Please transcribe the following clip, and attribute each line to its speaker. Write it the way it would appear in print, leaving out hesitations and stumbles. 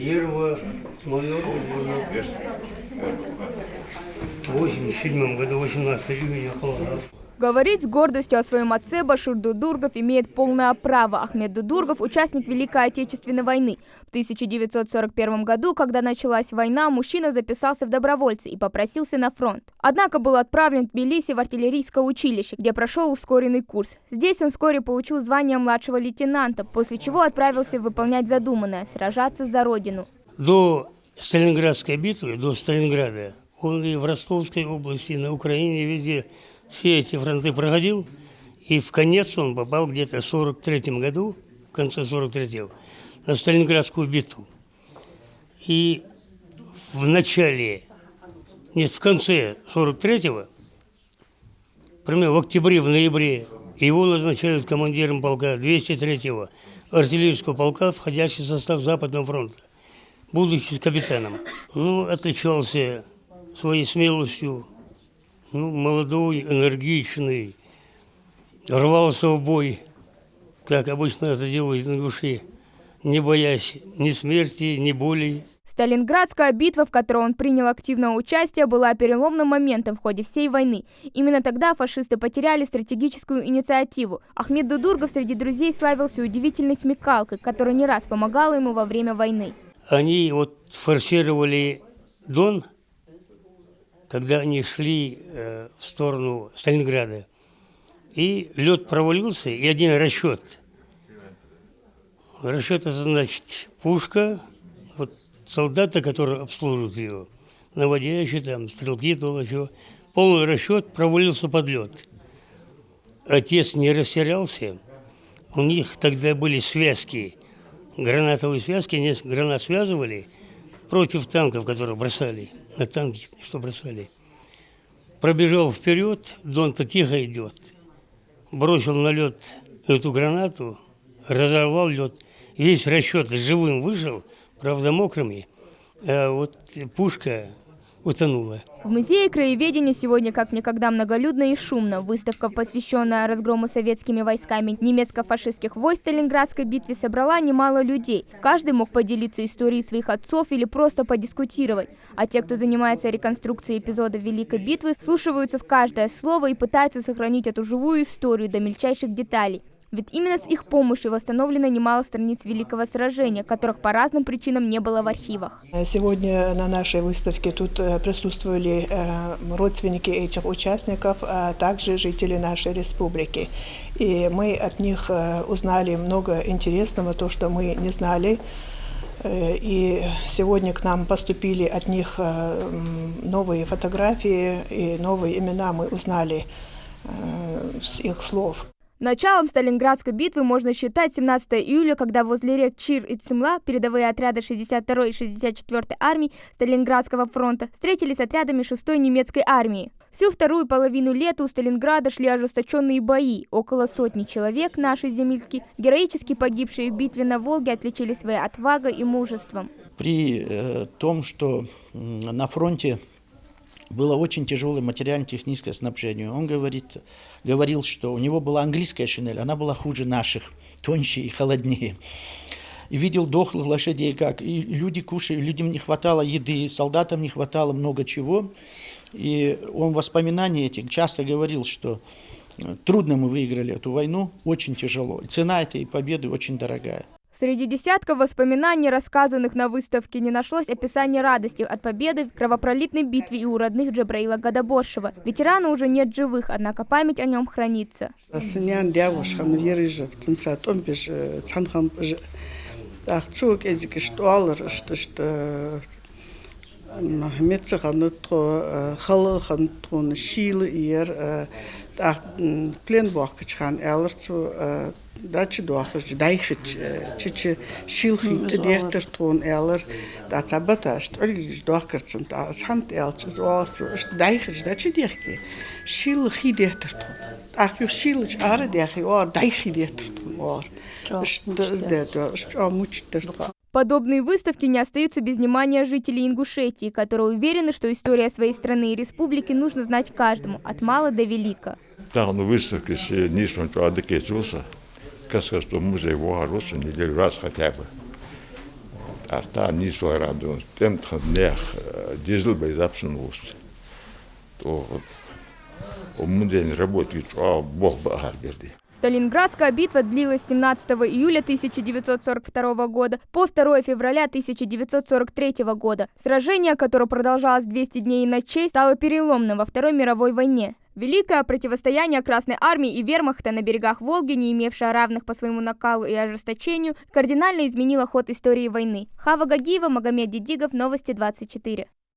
Speaker 1: Первого майора было в 87 году, 18 июня, холодов.
Speaker 2: Говорить с гордостью о своем отце Башир Дудургов имеет полное право. Ахмед Дудургов – участник Великой Отечественной войны. В 1941 году, когда началась война, мужчина записался в добровольцы и попросился на фронт. Однако был отправлен в Тбилиси в артиллерийское училище, где прошел ускоренный курс. Здесь он вскоре получил звание младшего лейтенанта, после чего отправился выполнять задуманное – сражаться за родину.
Speaker 1: До Сталинградской битвы, до Сталинграда, он и в Ростовской области, и на Украине, везде все эти фронты проходил. И в конец он попал где-то в 43-м году, в конце 43-го, на Сталинградскую битву. И в начале, нет, в конце 43-го, примерно в октябре, в ноябре, его назначают командиром полка 203-го артиллерийского полка, входящий в состав Западного фронта, будучи капитаном. Ну, отличался своей смелостью, молодой, энергичный, рвался в бой, как обычно это делают ингуши, не боясь ни смерти, ни боли.
Speaker 2: Сталинградская битва, в которой он принял активное участие, была переломным моментом в ходе всей войны. Именно тогда фашисты потеряли стратегическую инициативу. Ахмед Дудургов среди друзей славился удивительной смекалкой, которая не раз помогала ему во время войны.
Speaker 1: Они форсировали Дон, когда они шли в сторону Сталинграда. И лед провалился, и один расчет. Расчет – это значит пушка, солдаты, которые обслуживают ее, наводящие, там, стрелки, то еще. Полный расчет провалился под лед. Отец не растерялся. У них тогда были связки, гранатовые связки, несколько гранат связывали против танков, которые бросали, на танки, что бросали. Пробежал вперед, Дон-то тихо идет. Бросил на лед эту гранату, разорвал лед. Весь расчет живым вышел, правда мокрыми, а пушка утонула.
Speaker 2: В музее краеведения сегодня как никогда многолюдно и шумно. Выставка, посвященная разгрому советскими войсками немецко-фашистских войск в Сталинградской битве, собрала немало людей. Каждый мог поделиться историей своих отцов или просто подискутировать. А те, кто занимается реконструкцией эпизода Великой битвы, вслушиваются в каждое слово и пытаются сохранить эту живую историю до мельчайших деталей. Ведь именно с их помощью восстановлено немало страниц Великого сражения, которых по разным причинам не было в архивах.
Speaker 3: Сегодня на нашей выставке тут присутствовали родственники этих участников, а также жители нашей республики. И мы от них узнали много интересного, то, что мы не знали. И сегодня к нам поступили от них новые фотографии и новые имена мы узнали с их слов.
Speaker 2: Началом Сталинградской битвы можно считать 17 июля, когда возле рек Чир и Цимла передовые отряды 62-й и 64-й армии Сталинградского фронта встретились с отрядами 6-й немецкой армии. Всю вторую половину лета у Сталинграда шли ожесточенные бои. Около сотни человек, наши земляки, героически погибшие в битве на Волге, отличили своей отвагой и мужеством.
Speaker 4: При том, что на фронте было очень тяжелое материально-техническое снабжение. Он говорил, что у него была английская шинель, она была хуже наших, тоньше и холоднее. И видел дохлых лошадей, как и люди кушали, людям не хватало еды, солдатам не хватало много чего. И он в воспоминании этих часто говорил, что трудно мы выиграли эту войну, очень тяжело. Цена этой победы очень дорогая.
Speaker 2: Среди десятков воспоминаний, рассказанных на выставке, не нашлось описания радости от победы в кровопролитной битве и у родных Джабраила Гадабошева. Ветерана уже нет живых, однако память о нем хранится.
Speaker 5: Дачи дуахаш дайхич чичи шилхит дехтертон элер да цабаташ олгиш дуахкарцен та сант элчс варц дайхич дачи дехки шилхи дехтертон ахю шилч ар дехи ор дайхи дехтертон ор
Speaker 2: Подобные выставки не остаются без внимания жителей Ингушетии, которые уверены, что история своей страны и республики нужно знать каждому, от мала до велика.
Speaker 6: Каскарского музея Вуарусу неделю раз хотя бы. Арта нишла радон. Тем тхнех дизель безапшен вуз. То умудень работает, а Бог бахар берди.
Speaker 2: Сталинградская битва длилась с 17 июля 1942 года по 2 февраля 1943 года. Сражение, которое продолжалось 200 дней и ночей, стало переломным во Второй мировой войне. Великое противостояние Красной армии и вермахта на берегах Волги, не имевшее равных по своему накалу и ожесточению, кардинально изменило ход истории войны. Хава Гагиева, Магомед Дидигов, Новости 24.